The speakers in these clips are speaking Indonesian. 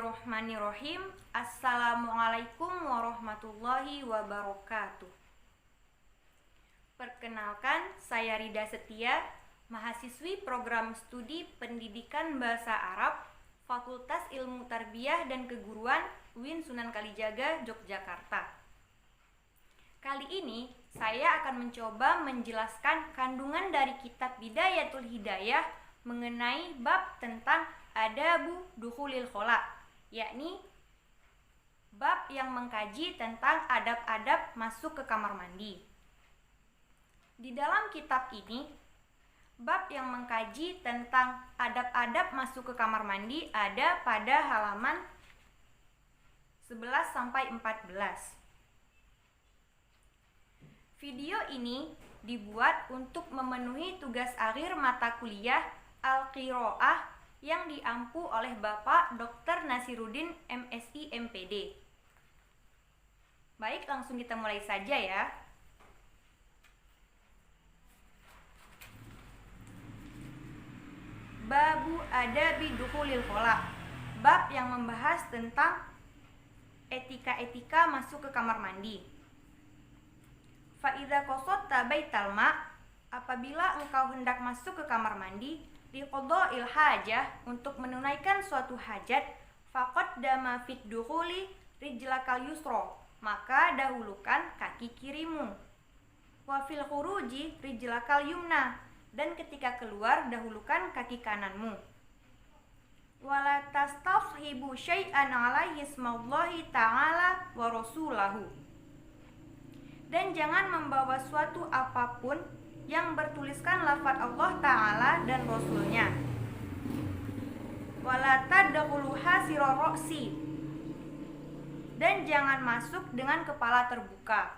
Bismillahirrahmanirrahim. Assalamualaikum warahmatullahi wabarakatuh. Perkenalkan, saya Rida Setia, mahasiswi program studi Pendidikan Bahasa Arab, Fakultas Ilmu Tarbiyah dan Keguruan UIN Sunan Kalijaga, Yogyakarta. Kali ini saya akan mencoba menjelaskan kandungan dari kitab Bidayatul Hidayah mengenai bab tentang adabu dukhulil khola, yakni bab yang mengkaji tentang adab-adab masuk ke kamar mandi. Di dalam kitab ini, bab yang mengkaji tentang adab-adab masuk ke kamar mandi ada pada halaman 11-14. Video ini dibuat untuk memenuhi tugas akhir mata kuliah Al-Qiraah yang diampu oleh Bapak Dr. Nasiruddin MSI MPD. Baik, langsung kita mulai saja ya. Babu adabi dukhulil khola, bab yang membahas tentang etika-etika masuk ke kamar mandi. Fa idza qasadta baital ma', apabila engkau hendak masuk ke kamar mandi, liqadha'il hajah, untuk menunaikan suatu hajat, faqaddama fid dukhuli rijlakal yusra, maka dahulukan kaki kirimu. Wa fil khuruji rijlakal yumna, dan ketika keluar dahulukan kaki kananmu. Wala tastafhibu syai'an 'alaihi ismallahi ta'ala wa rasulahu, dan jangan membawa suatu apapun yang bertuliskan lafaz Allah Ta'ala dan Rasulnya. Wala tadkhulu hasira ra'si, dan jangan masuk dengan kepala terbuka.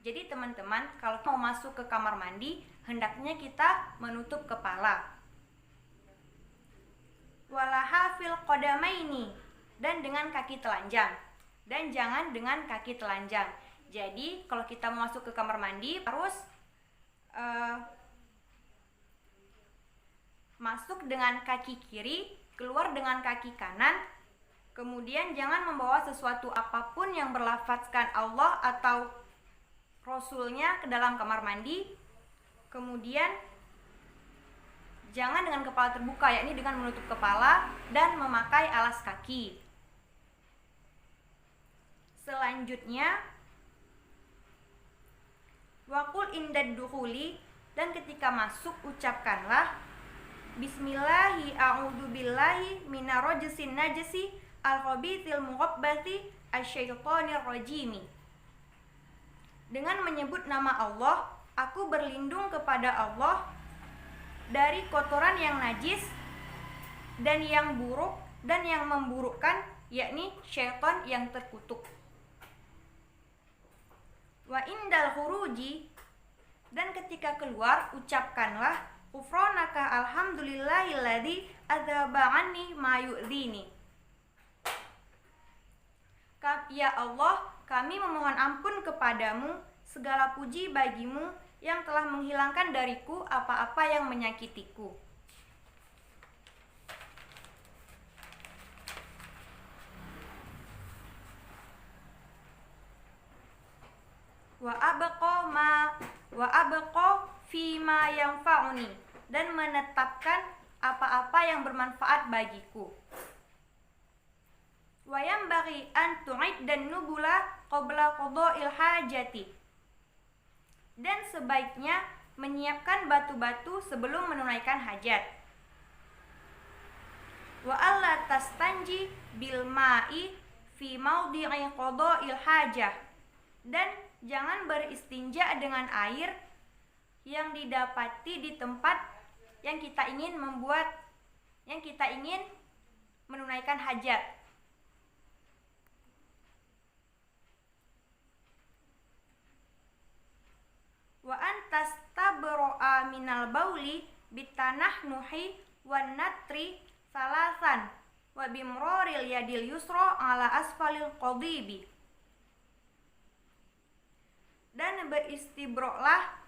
Jadi teman-teman, kalau mau masuk ke kamar mandi, hendaknya kita menutup kepala. Wala hafil qadamaini, dan dengan kaki telanjang. Dan jangan dengan kaki telanjang. Jadi kalau kita mau masuk ke kamar mandi harus masuk dengan kaki kiri, keluar dengan kaki kanan. Kemudian jangan membawa sesuatu apapun yang berlafazkan Allah atau Rasulnya ke dalam kamar mandi. Kemudian jangan dengan kepala terbuka, yakni dengan menutup kepala dan memakai alas kaki. Selanjutnya, waqul indad dukhuli, dan ketika masuk ucapkanlah Bismillahi a'udzubillahi minarrajsin najsi al-khabithil mughabbati asyaitonir rajimi. Dengan menyebut nama Allah, aku berlindung kepada Allah dari kotoran yang najis dan yang buruk dan yang memburukkan, yakni syaitan yang terkutuk. Wa indal khuruji, dan ketika keluar ucapkanlah ghufranaka alhamdulillahilladzi adzhaba anni ma yu'dzini. Ya Allah, kami memohon ampun kepadamu, segala puji bagimu yang telah menghilangkan dariku apa-apa yang menyakitiku. Wa abqa fi ma yanfa'uni, dan menetapkan apa-apa yang bermanfaat bagiku. Wa yanbaghi an tu'iddan nubula qabla qada'il hajati, dan sebaiknya menyiapkan batu-batu sebelum menunaikan hajat. Wa alla tastanji bil ma'i fi maudhi'i qada'il hajah, dan jangan beristinja dengan air yang didapati di tempat yang kita ingin menunaikan hajat. Wa antas tabro'a minal bauli bitanahnuhi wan natri salasan wa bimroril yadil yusra ala asfalil qadibi, dan beristibroklah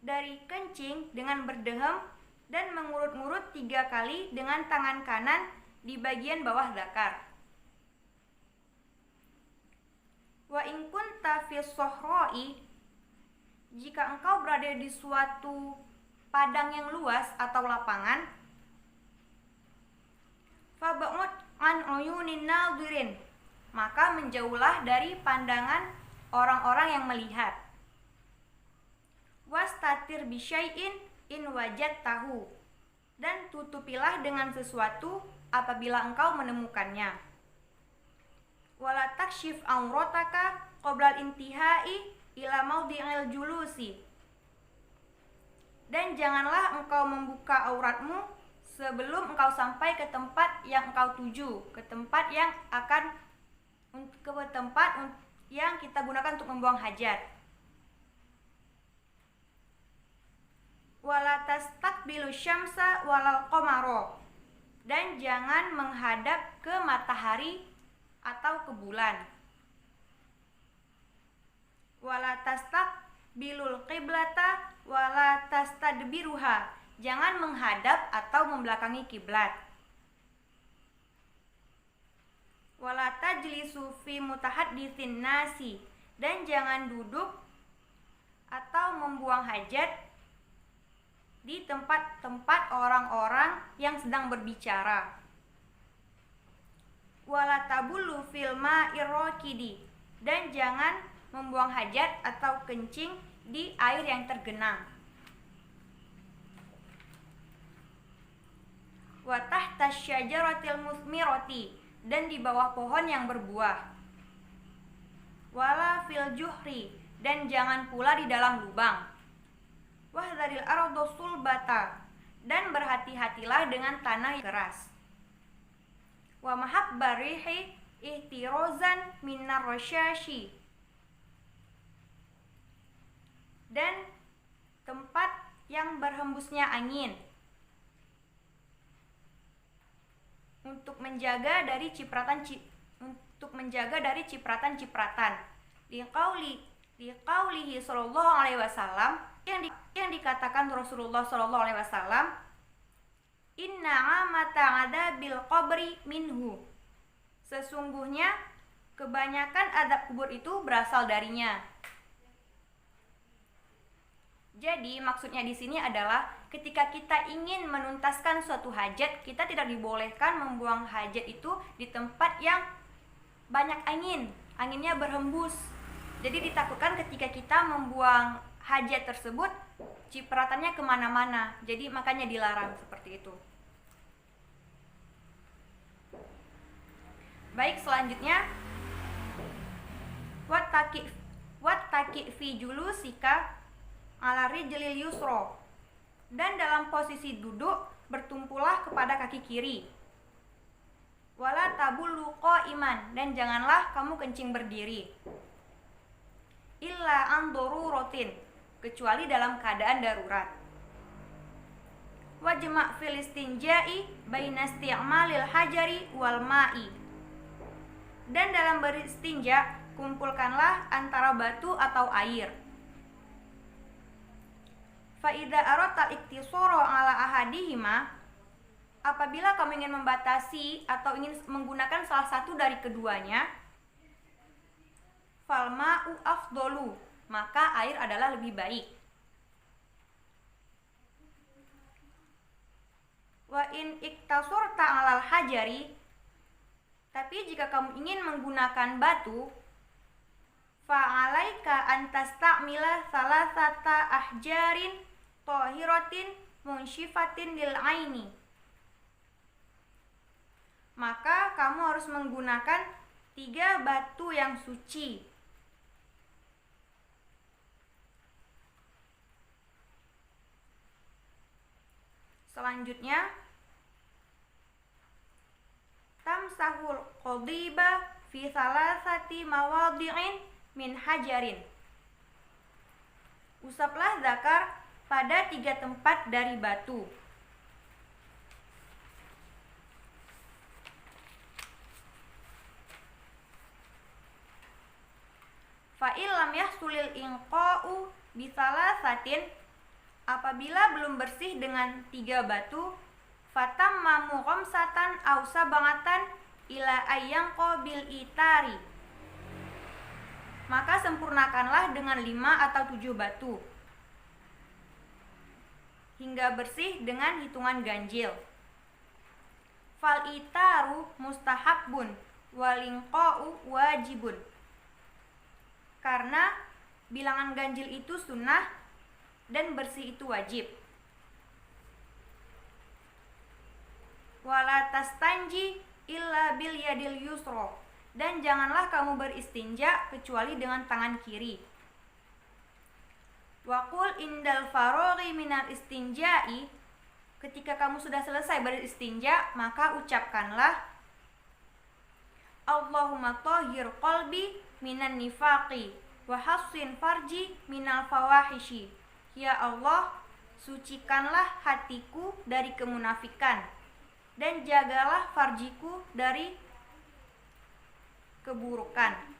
dari kencing dengan berdehem dan mengurut-ngurut 3 kali dengan tangan kanan di bagian bawah zakar. in kunta fi sohroi, jika engkau berada di suatu padang yang luas atau lapangan, fab'ud an uyunin nadhirin, maka menjauhlah dari pandangan orang-orang yang melihat. Wastatir bisyai'in in wajadtahu, dan tutupilah dengan sesuatu apabila engkau menemukannya. Wala takshif aurataka qabla intihai ila maudhi'il julusi, dan janganlah engkau membuka auratmu sebelum engkau sampai ke tempat yang engkau tuju, ke tempat yang kita gunakan untuk membuang hajat. Wala tastaqbilu syamsa walal qamara, dan jangan menghadap ke matahari atau ke bulan. Wala tastaqbilul qiblata wala tastadbiruha, jangan menghadap atau membelakangi kiblat. Wala tajlisu fi mutahadditsin nasi, dan jangan duduk atau membuang hajat di tempat-tempat orang-orang yang sedang berbicara. Wala tabullu fil ma'ir raqidi, dan jangan membuang hajat atau kencing di air yang tergenang. Wa tahta syajaratil musmirati, dan di bawah pohon yang berbuah. Wala fil juhri, dan jangan pula di dalam lubang. Wahdharil ardo sulbata, dan berhati-hatilah dengan tanah yang keras. Wa mahabba rihi ihtirozan minar rasyashi, dan tempat yang berhembusnya angin untuk menjaga dari cipratan-cipratan. Liqaulihi sallallahu alaihi wasallam, yang dikatakan Rasulullah sallallahu alaihi wasallam, inna amata adabil qabri minhu, sesungguhnya kebanyakan adab kubur itu berasal darinya. Jadi maksudnya di sini adalah ketika kita ingin menuntaskan suatu hajat, kita tidak dibolehkan membuang hajat itu di tempat yang banyak angin, anginnya berhembus. Jadi ditakutkan ketika kita membuang hajat tersebut, cipratannya kemana-mana. Jadi makanya dilarang seperti itu. Baik, selanjutnya wattaki fi julusika ala rijlil yusra, dan dalam posisi duduk bertumpulah kepada kaki kiri. Wala tabullu qa'iman, dan janganlah kamu kencing berdiri. Illa an daruratin, kecuali dalam keadaan darurat. Wajma' fil istinja'i baina isti'malil hajari wal ma'i, dan dalam beristinja kumpulkanlah antara batu atau air. Fa idza aradta iktisara ala ahadihima, apabila kamu ingin membatasi atau ingin menggunakan salah satu dari keduanya, fal ma'u afdalu, maka air adalah lebih baik. Wa in iktasurta alal hajari, tapi jika kamu ingin menggunakan batu, fa'alaika antasta'mila salasata ahjarin tahiratin munsyifatin lil aini, maka kamu harus menggunakan 3 batu yang suci. Selanjutnya, tamsahul qadiba fi salasati mawadhi'in min hajarin, usaplah zakar pada 3 tempat dari batu. Fa'il lam yahsulil inqa'u bisalasatin, apabila belum bersih dengan 3 batu, fatammamu khamsatan aw sab'atan ila ayyanqa bil itari, maka sempurnakanlah dengan 5 atau 7 batu hingga bersih dengan hitungan ganjil. Fal itaru mustahabbun walinqa'u wajibun. Karena bilangan ganjil itu sunnah dan bersih itu wajib. Wala tastanji illa bil yadil yusra. Dan janganlah kamu beristinja kecuali dengan tangan kiri. Waqul indal faraghi minal istinja'i. Ketika kamu sudah selesai beristinja, maka ucapkanlah Allahumma tahhir qalbi minan nifaqi wa hassin farji minal fawahishi. Ya Allah, sucikanlah hatiku dari kemunafikan dan jagalah farjiku dari keburukan.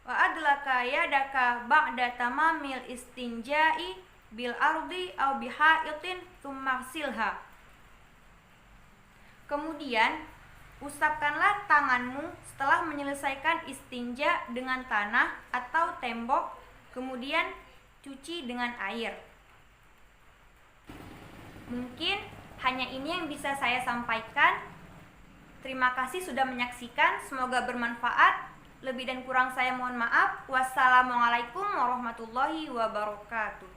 Wa adlaka yadaka ba'da tamamil istinja'i bil ardi aw bihaitin tsumma silha. Kemudian usapkanlah tanganmu setelah menyelesaikan istinja dengan tanah atau tembok, kemudian cuci dengan air. Mungkin hanya ini yang bisa saya sampaikan. Terima kasih sudah menyaksikan, semoga bermanfaat. Lebih dan kurang saya mohon maaf. Wassalamualaikum warahmatullahi wabarakatuh.